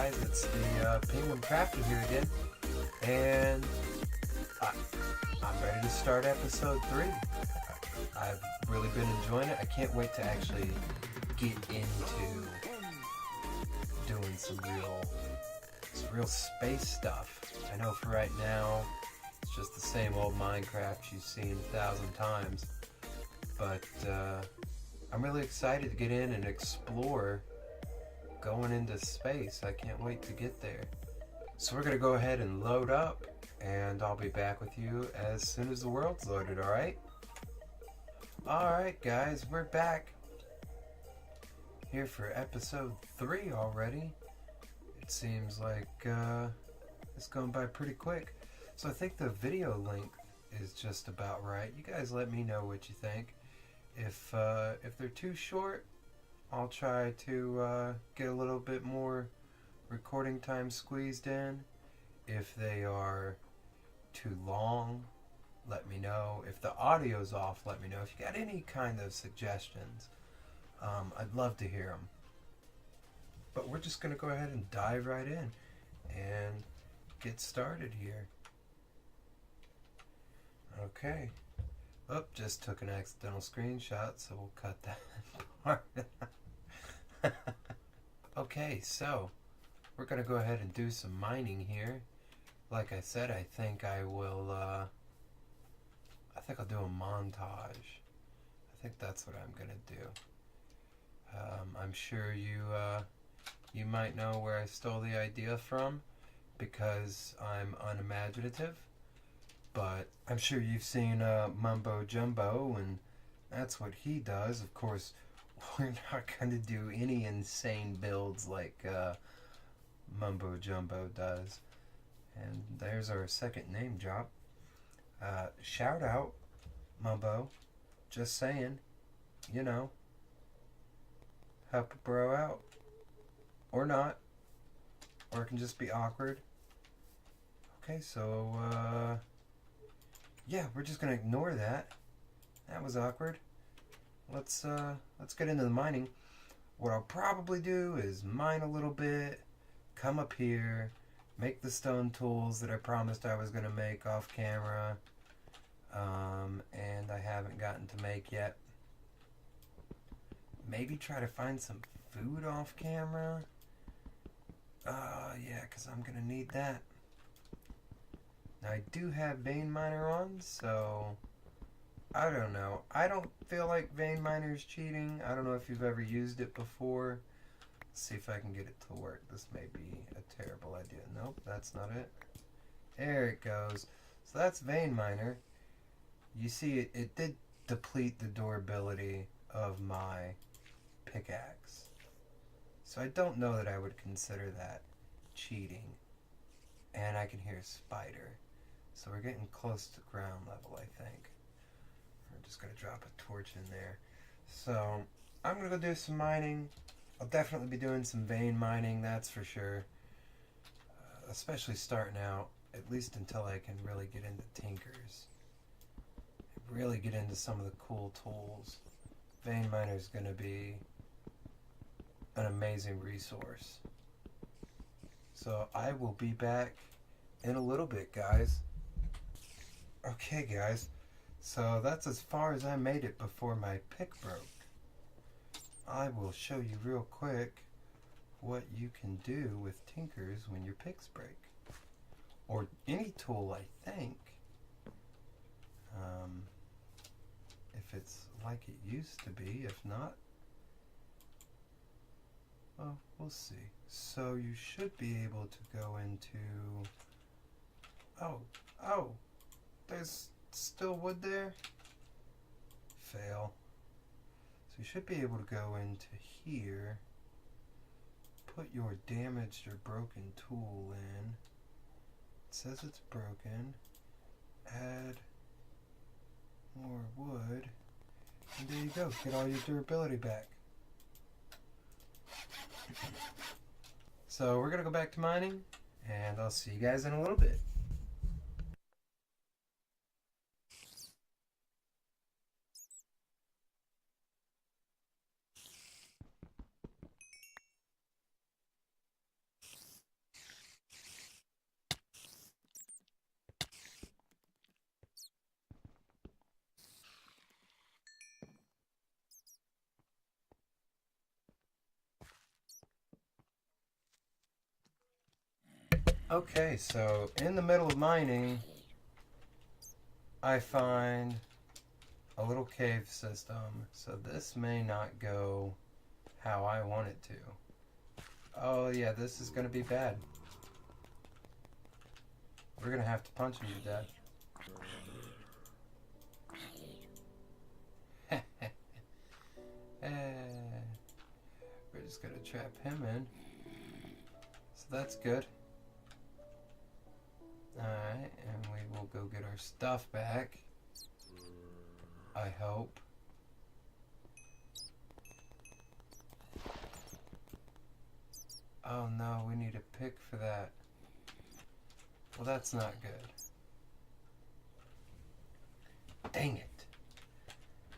guys, it's the Penguin Crafter here again, and I'm ready to start episode 3. I've really been enjoying it. I can't wait to actually get into doing some real space stuff. I know for right now, it's just the same old Minecraft you've seen 1,000 times, but I'm really excited to get in and explore going into space. I can't wait to get there. So we're gonna go ahead and load up, and I'll be back with you as soon as the world's loaded, alright? Alright guys, we're back here for episode 3 already. It seems like it's going by pretty quick. So I think the video length is just about right. You guys let me know what you think. If they're too short, I'll try to get a little bit more recording time squeezed in. If they are too long, let me know. If the audio's off, let me know. If you got any kind of suggestions, I'd love to hear them. But we're just going to go ahead and dive right in and get started here. Okay. Oh, just took an accidental screenshot, so we'll cut that part. Okay, so we're going to go ahead and do some mining here. Like I said, I think I'll do a montage. I think that's what I'm going to do. I'm sure you might know where I stole the idea from because I'm unimaginative. But I'm sure you've seen Mumbo Jumbo, and that's what he does. Of course, we're not going to do any insane builds like Mumbo Jumbo does. And there's our second name drop. Shout out, Mumbo. Just saying, you know, help a bro out. Or not. Or it can just be awkward. Okay, so, yeah, we're just gonna ignore that. That was awkward. Let's get into the mining. What I'll probably do is mine a little bit, come up here, make the stone tools that I promised I was gonna make off camera, and I haven't gotten to make yet. Maybe try to find some food off camera. Yeah, because I'm gonna need that. Now, I do have vein miner on, so I don't know. I don't feel like vein miner is cheating. I don't know if you've ever used it before. Let's see if I can get it to work. This may be a terrible idea. Nope, that's not it. There it goes. So that's vein miner. You see, it did deplete the durability of my pickaxe. So I don't know that I would consider that cheating. And I can hear a spider. So we're getting close to ground level, I think. We're just going to drop a torch in there. So I'm going to go do some mining. I'll definitely be doing some vein mining, that's for sure. Especially starting out, at least until I can really get into tinkers. Really get into some of the cool tools. Vein miner is going to be an amazing resource. So I will be back in a little bit, guys. Okay, guys. So that's as far as I made it before my pick broke. I will show you real quick what you can do with tinkers when your picks break. Or any tool, I think. If it's like it used to be. If not, well, we'll see. So you should be able to go into... Oh, there's still wood there? Fail. So you should be able to go into here, put your damaged or broken tool in. It says it's broken. Add more wood. And there you go. Get all your durability back. So we're going to go back to mining, and I'll see you guys in a little bit. Okay, so in the middle of mining, I find a little cave system. So this may not go how I want it to. Oh yeah, this is gonna be bad. We're gonna have to punch him to death. We're just gonna trap him in. So that's good. Alright, and we will go get our stuff back. I hope. Oh no, we need a pick for that. Well, that's not good. Dang it.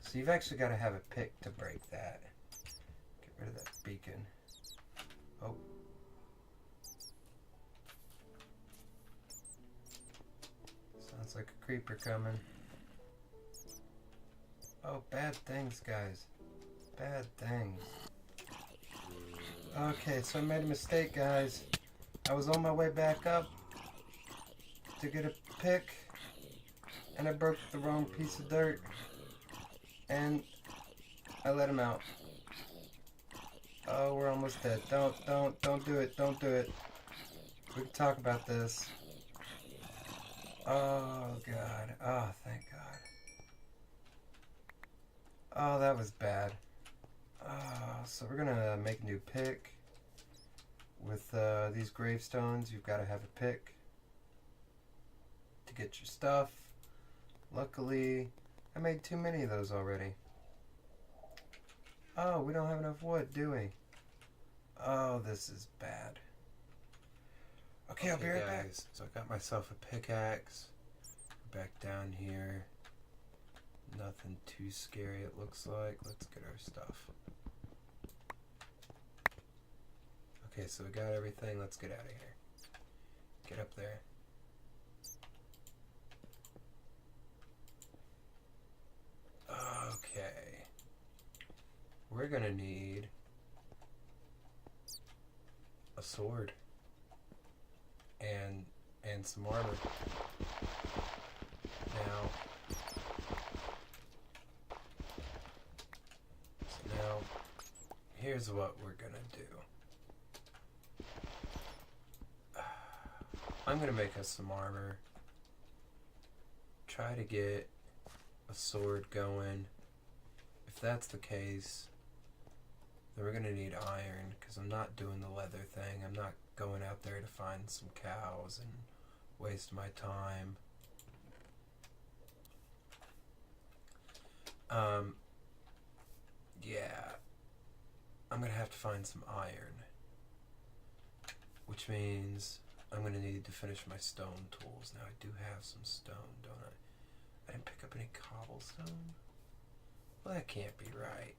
So you've actually got to have a pick to break that. Get rid of that beacon. Oh. Sounds like a creeper coming. Oh, bad things, guys. Bad things. Okay, so I made a mistake, guys. I was on my way back up to get a pick, and I broke the wrong piece of dirt, and I let him out. Oh, we're almost dead. Don't do it. Don't do it. We can talk about this. Oh, God. Oh, thank God. Oh, that was bad. So we're gonna make a new pick. With these gravestones, you've got to have a pick to get your stuff. Luckily, I made too many of those already. Oh, we don't have enough wood, do we? Oh, this is bad. Okay, I'll be right back. So I got myself a pickaxe. Back down here. Nothing too scary, it looks like. Let's get our stuff. Okay, so we got everything. Let's get out of here. Get up there. Okay. We're gonna need a sword and some armor. Now, here's what we're gonna do. I'm gonna make us some armor. Try to get a sword going. If that's the case, then we're gonna need iron, because I'm not doing the leather thing. I'm not going out there to find some cows and waste my time. Yeah, I'm gonna have to find some iron, which means I'm gonna need to finish my stone tools. Now I do have some stone, don't I? I didn't pick up any cobblestone? Well, that can't be right.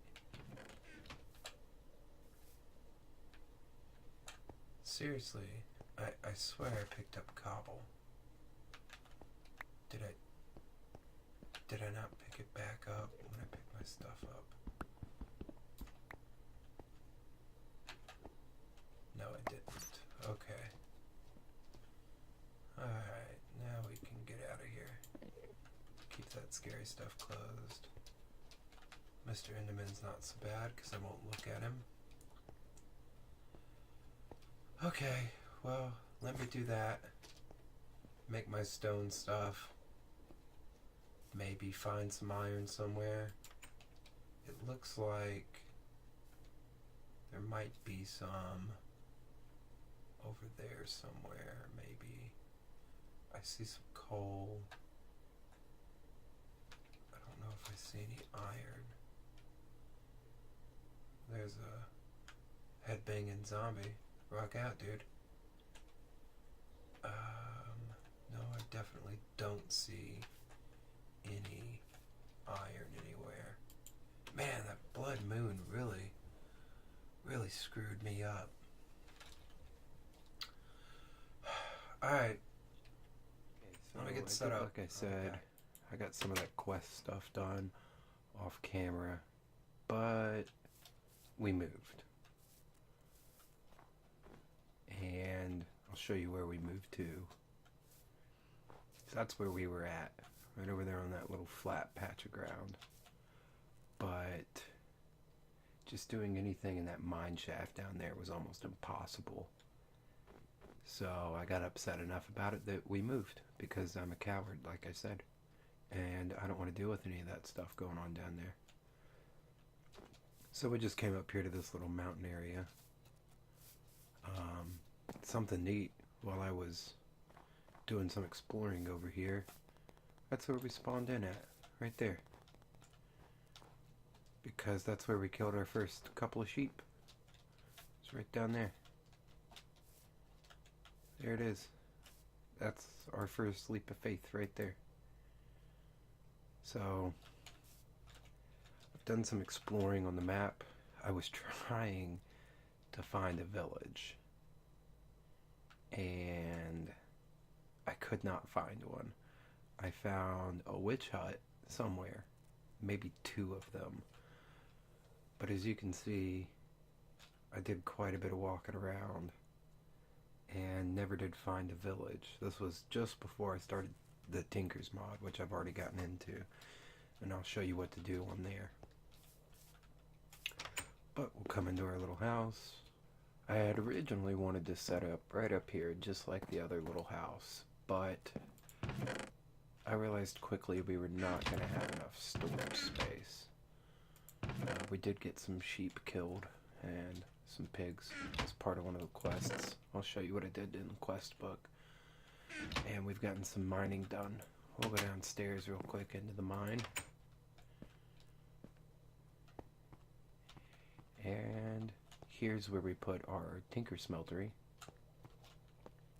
Seriously, I swear I picked up cobble. Did I not pick it back up when I picked my stuff up? No, I didn't. Okay. Alright, now we can get out of here. Keep that scary stuff closed. Mr. Enderman's not so bad because I won't look at him. Okay, well, let me do that. Make my stone stuff. Maybe find some iron somewhere. It looks like there might be some over there somewhere, maybe. I see some coal. I don't know if I see any iron. There's a headbanging zombie. Rock out, dude. No, I definitely don't see any iron anywhere. Man, that blood moon really screwed me up. Alright. So Let me get set up. Like I said, okay. I got some of that quest stuff done off camera, but we moved. And I'll show you where we moved to. So that's where we were at, right over there on that little flat patch of ground. But just doing anything in that mine shaft down there was almost impossible. So I got upset enough about it that we moved, because I'm a coward, like I said. And I don't want to deal with any of that stuff going on down there. So we just came up here to this little mountain area. Something neat while I was doing some exploring over here. That's where we spawned in at, right there. Because that's where we killed our first couple of sheep. It's right down there. There it is. That's our first leap of faith right there. So, I've done some exploring on the map. I was trying to find a village, and I could not find one. I found a witch hut somewhere, maybe 2 of them. But as you can see, I did quite a bit of walking around and never did find a village. This was just before I started the Tinker's mod, which I've already gotten into, and I'll show you what to do on there. But we'll come into our little house. I had originally wanted to set up right up here, just like the other little house, but I realized quickly we were not going to have enough storage space. We did get some sheep killed and some pigs as part of one of the quests. I'll show you what I did in the quest book. And we've gotten some mining done. We'll go downstairs real quick into the mine. And here's where we put our tinker smeltery.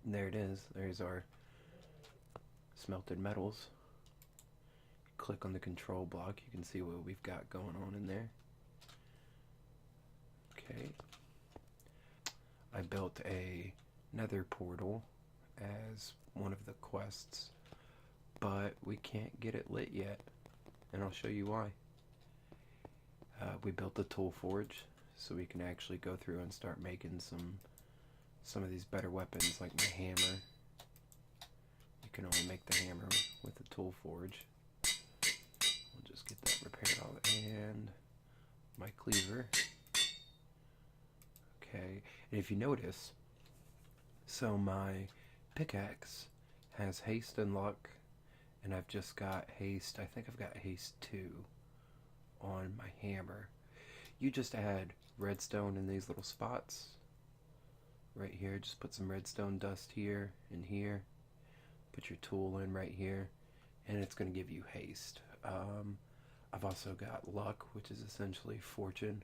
And there it is. There's our smelted metals. Click on the control block. You can see what we've got going on in there. Okay. I built a nether portal as one of the quests, but we can't get it lit yet, and I'll show you why. We built the tool forge so we can actually go through and start making some of these better weapons, like my hammer. You can only make the hammer with the tool forge. We'll just get that repaired all, and my cleaver. Okay, and if you notice, so my pickaxe has haste and luck, and I've just got haste. I think I've got haste 2 on my hammer. You just add redstone in these little spots right here. Just put some redstone dust here and here. Put your tool in right here, and it's going to give you haste. I've also got luck, which is essentially fortune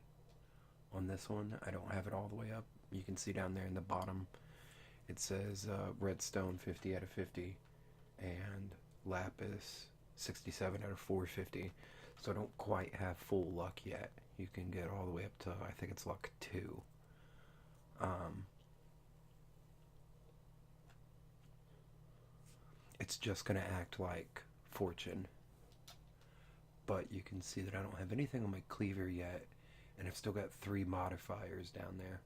on this one. I don't have it all the way up. You can see down there in the bottom it says redstone 50 out of 50 and lapis 67 out of 450. So I don't quite have full luck yet. You can get all the way up to, I think it's luck 2. It's just going to act like fortune. But you can see that I don't have anything on my cleaver yet, and I've still got 3 modifiers down there.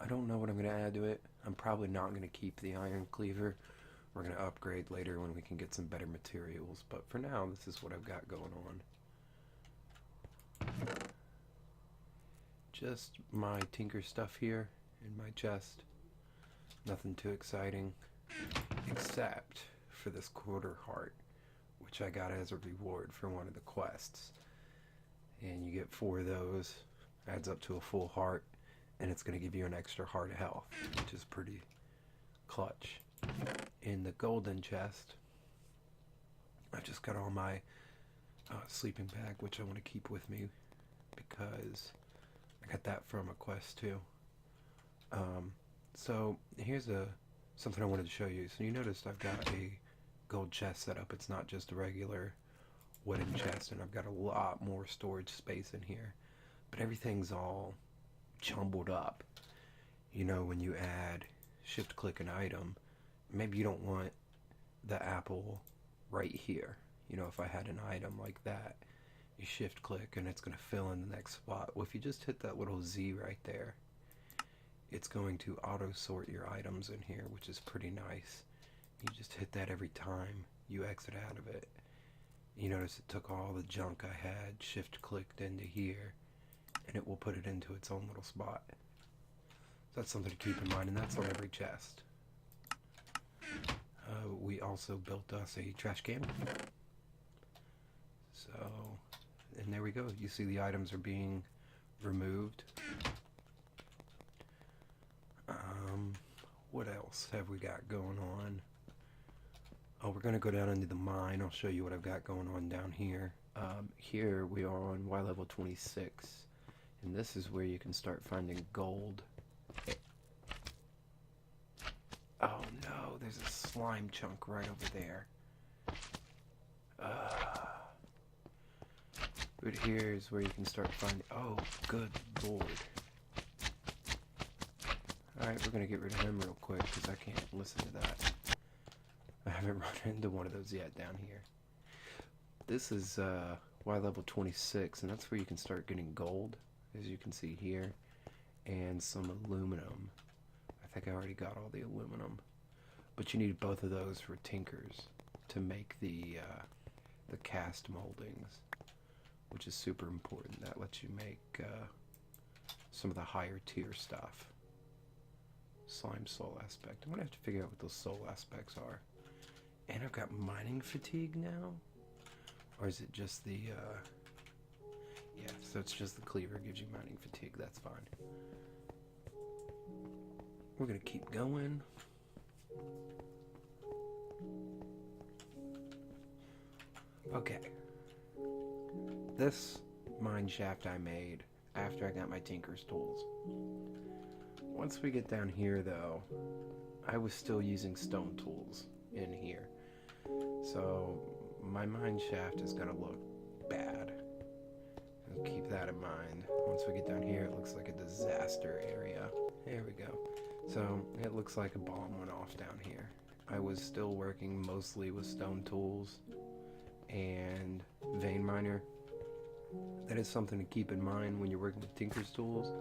I don't know what I'm going to add to it. I'm probably not going to keep the iron cleaver. We're going to upgrade later when we can get some better materials. But for now, this is what I've got going on. Just my tinker stuff here in my chest. Nothing too exciting, except for this quarter heart, which I got as a reward for one of the quests. And you get 4 of those, adds up to a full heart, and it's going to give you an extra heart of health, which is pretty clutch. In the golden chest, I just got all my sleeping bag, which I want to keep with me because I got that from a quest too. So here's something I wanted to show you. So you noticed I've got a gold chest set up. It's not just a regular wooden chest, and I've got a lot more storage space in here, but everything's all jumbled up. You know, when you add shift click an item, maybe you don't want the apple right here. You know, if I had an item like that, you shift click and it's going to fill in the next spot. Well, if you just hit that little Z right there, it's going to auto sort your items in here, which is pretty nice. You just hit that every time you exit out of it. You notice it took all the junk I had, shift clicked into here, and it will put it into its own little spot. So that's something to keep in mind, and that's on every chest. We also built us a trash can. So, and there we go. You see the items are being removed. What else have we got going on? Oh, we're going to go down into the mine. I'll show you what I've got going on down here. Here we are on Y level 26, and this is where you can start finding gold. Oh no, there's a slime chunk right over there. But here's where you can start finding... Oh, good lord. Alright, we're going to get rid of him real quick because I can't listen to that. I haven't run into one of those yet down here. This is Y level 26, and that's where you can start getting gold, as you can see here, and some aluminum. I think I already got all the aluminum. But you need both of those for tinkers to make the cast moldings, which is super important. That lets you make some of the higher tier stuff. Slime soul aspect. I'm gonna have to figure out what those soul aspects are. And I've got mining fatigue now? Or is it just the yeah, so it's just the cleaver gives you mining fatigue. That's fine. We're gonna keep going. Okay. This mine shaft I made after I got my tinker's tools. Once we get down here though, I was still using stone tools in here. So my mine shaft is gonna look bad. And keep that in mind. Once we get down here, it looks like a disaster area. There we go. So it looks like a bomb went off down here. I was still working mostly with stone tools and vein miner. That is something to keep in mind when you're working with tinker's tools.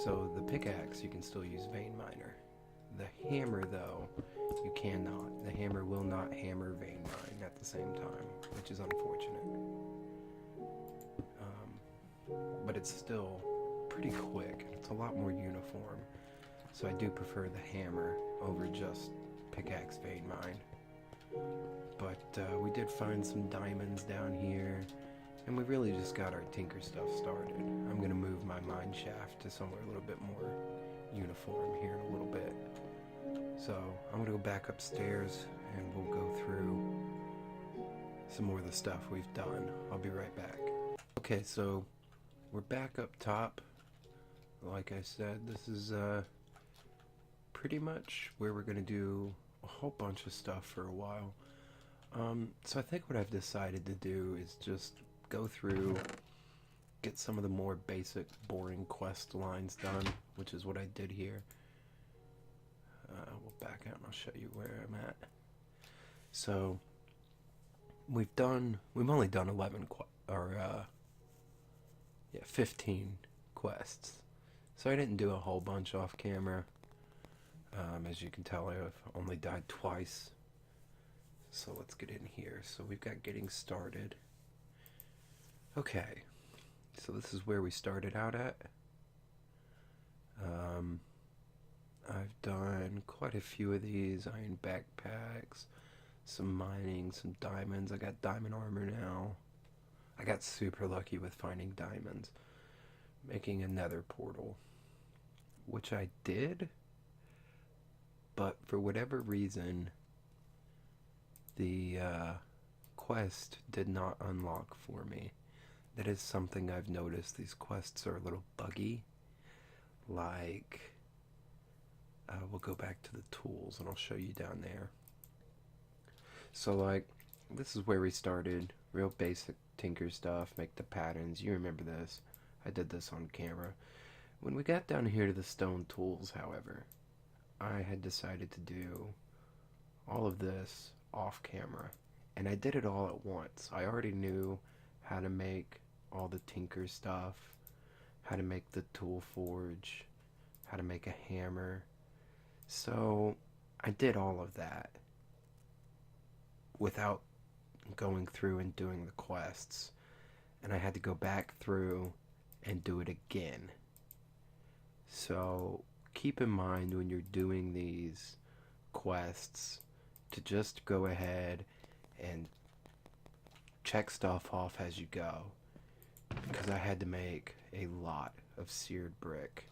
So the pickaxe, you can still use vein miner. The hammer though, you cannot. The hammer will not hammer vein mine at the same time, which is unfortunate. But it's still pretty quick. It's a lot more uniform. So I do prefer the hammer over just pickaxe vein mine. But we did find some diamonds down here, and we really just got our tinker stuff started. I'm going to move my mine shaft to somewhere a little bit more uniform here in a little bit. So I'm going to go back upstairs and we'll go through some more of the stuff we've done. I'll be right back. Okay, so we're back up top. Like I said, this is pretty much where we're going to do a whole bunch of stuff for a while. So I think what I've decided to do is just go through, get some of the more basic, boring quest lines done, which is what I did here. We'll back out and I'll show you where I'm at. So we've only done 15 quests. So I didn't do a whole bunch off camera. As you can tell, I've only died twice. So let's get in here. So we've got getting started. Okay, so this is where we started out at. I've done quite a few of these. Iron backpacks, some mining, some diamonds. I got diamond armor now. I got super lucky with finding diamonds. Making a nether portal, which I did, but for whatever reason, the quest did not unlock for me. That is something I've noticed. These quests are a little buggy. Like, we'll go back to the tools and I'll show you down there. So like, this is where we started. Real basic tinker stuff, make the patterns. You remember this. I did this on camera. When we got down here to the stone tools, however, I had decided to do all of this off camera. And I did it all at once. I already knew how to make all the tinker stuff, how to make the tool forge, how to make a hammer. So I did all of that without going through and doing the quests. And I had to go back through and do it again. So keep in mind when you're doing these quests to just go ahead and check stuff off as you go, because I had to make a lot of seared brick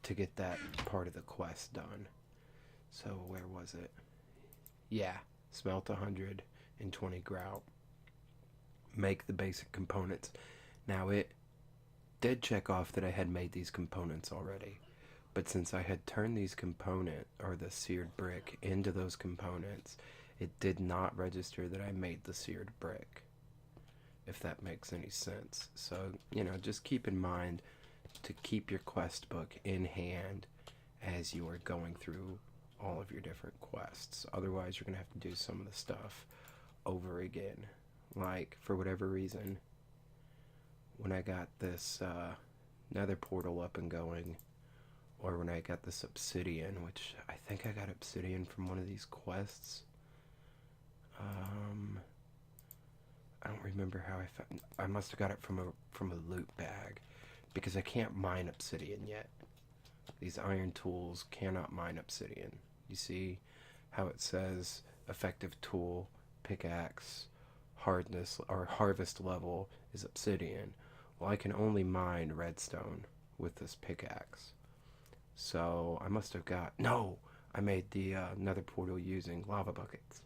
to get that part of the quest done. So where was it? Yeah, smelt 120 grout. Make the basic components. Now it did check off that I had made these components already, but since I had turned these the seared brick into those components, it did not register that I made the seared brick, if that makes any sense. So, just keep in mind to keep your quest book in hand as you are going through all of your different quests. Otherwise, you're going to have to do some of the stuff over again. Like, for whatever reason, when I got this nether portal up and going, or when I got this obsidian, which I think I got obsidian from one of these quests. I don't remember how I found. I must have got it from a loot bag, because I can't mine obsidian yet. These iron tools cannot mine obsidian. You see how it says effective tool, pickaxe, hardness or harvest level is obsidian. Well, I can only mine redstone with this pickaxe. So I must have got... No! I made the nether portal using lava buckets,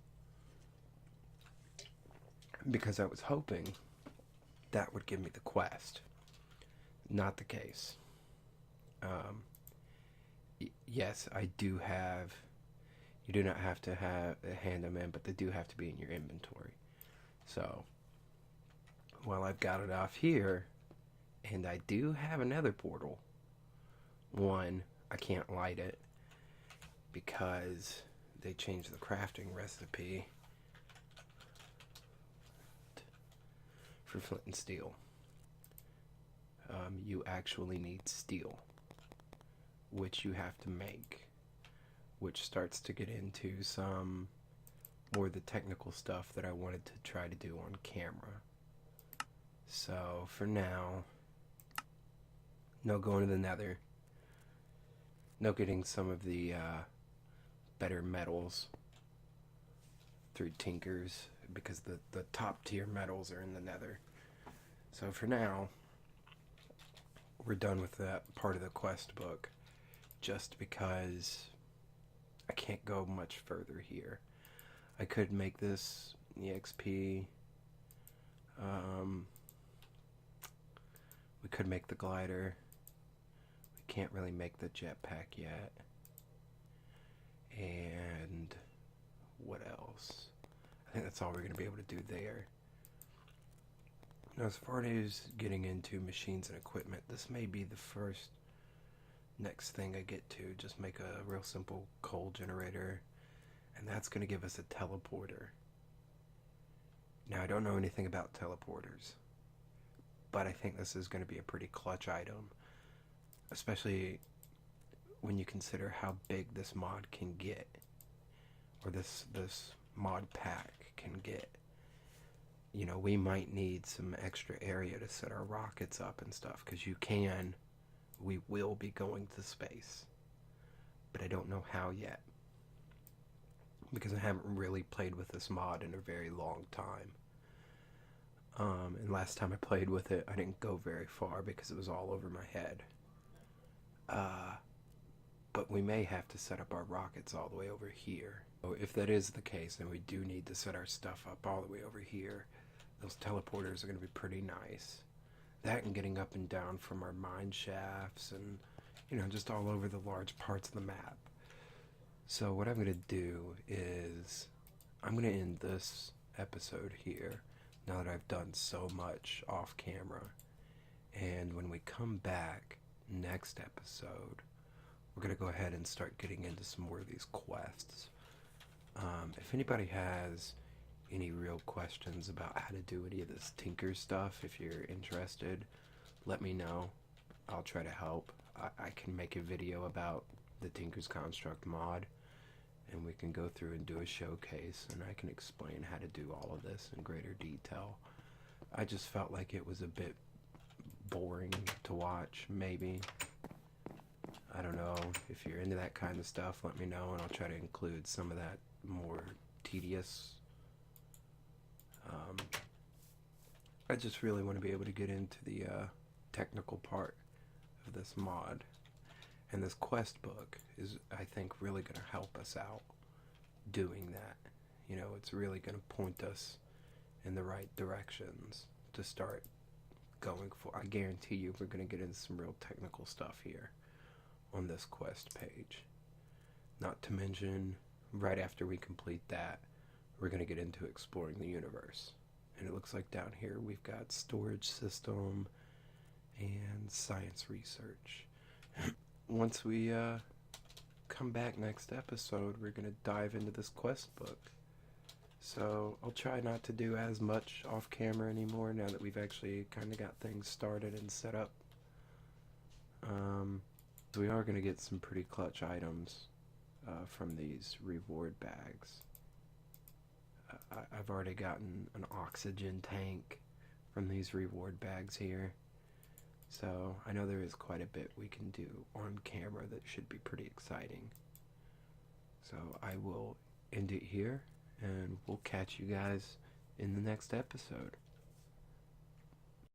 because I was hoping that would give me the quest. Not the case. Yes, I do have... You do not have to hand them in, but they do have to be in your inventory. So, while I've got it off here, and I do have another portal. One, I can't light it because they changed the crafting recipe for flint and steel. You actually need steel, which you have to make, which starts to get into some more of the technical stuff that I wanted to try to do on camera. So for now, no going to the nether, no getting some of the better metals through tinkers, because the top tier metals are in the nether. So for now, we're done with that part of the quest book, just because I can't go much further here. I could make this EXP. We could make the glider. We can't really make the jetpack yet. And what else? I think that's all we're going to be able to do there. Now, as far as getting into machines and equipment, this may be the first next thing I get to. Just make a real simple coal generator, and that's going to give us a teleporter. Now, I don't know anything about teleporters, but I think this is going to be a pretty clutch item, especially when you consider how big this mod can get, or this mod pack can get. We might need some extra area to set our rockets up and stuff, because we will be going to space, but I don't know how yet, because I haven't really played with this mod in a very long time. And last time I played with it, I didn't go very far because it was all over my head. But we may have to set up our rockets all the way over here. So if that is the case, then we do need to set our stuff up all the way over here. Those teleporters are going to be pretty nice. That and getting up and down from our mine shafts and, just all over the large parts of the map. So what I'm going to do is I'm going to end this episode here, now that I've done so much off camera. And when we come back next episode, we're going to go ahead and start getting into some more of these quests. If anybody has any real questions about how to do any of this tinker stuff, if you're interested, let me know. I'll try to help. I can make a video about the Tinker's Construct mod, and we can go through and do a showcase, and I can explain how to do all of this in greater detail. I just felt like it was a bit boring to watch, maybe. I don't know. If you're into that kind of stuff, let me know, and I'll try to include some of that more tedious. I just really want to be able to get into the technical part of this mod. And this quest book is, I think, really going to help us out doing that. You know, it's really going to point us in the right directions to start going for. I guarantee you we're going to get into some real technical stuff here on this quest page. Not to mention, right after we complete that, we're going to get into exploring the universe. And it looks like down here we've got storage system and science research. Once we come back next episode, we're going to dive into this quest book. So I'll try not to do as much off camera anymore now that we've actually kind of got things started and set up. So we are going to get some pretty clutch items from these reward bags. I've already gotten an oxygen tank from these reward bags here. So I know there is quite a bit we can do on camera that should be pretty exciting. So I will end it here, and we'll catch you guys in the next episode.